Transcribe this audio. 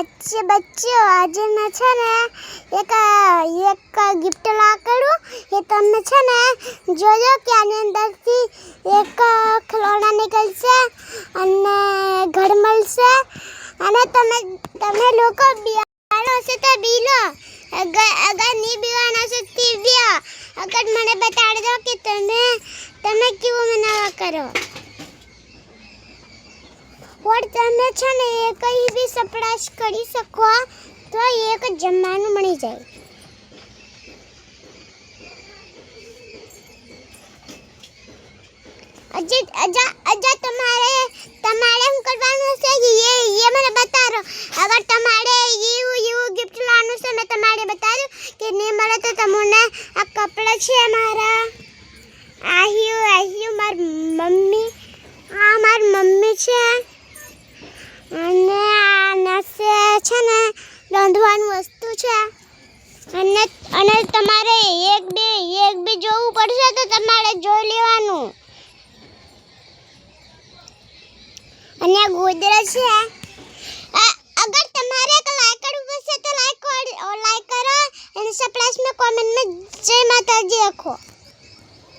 अच्छे बच्चों आज मैं छे ने एक गिफ्ट ला करूँ ये तमने छे ने જોજો કે આની અંદરથી એક ખિલોણા નીકળશે અને ઘર મળશે અને તમે લોકો બિયાનો હશે તો બીલો અગર નહીં બીવાનો હશે તો બીયો અગર મને બતાડી દો કે તમે કેવું મનાવા કરો और તમે છે ને એ કઈ બી સરપ્રાઈઝ કરી શકો તો એક જમવાનું મળી જાય अजा तुम्हारे हम करवानो से ये मैंने बता रहा अगर तुम्हारे ये गिफ्ट लानो से मैं तुम्हारे बता दूं कि नहीं મળે તો તમને આ કપડા છે મારા આહ્યું માર મમ્મી છે અને આ નસે છે ને રાંધવાનું વસ્તુ છે અને તમારે એક બે જોવું પડશે તો તમારે જોઈ લેવાનું અને ગોદરેજ છે अगर तुम्हारे को लाइक करना है तो लाइक करो और सरप्राइज में कमेंट में जय माता जी लिखो।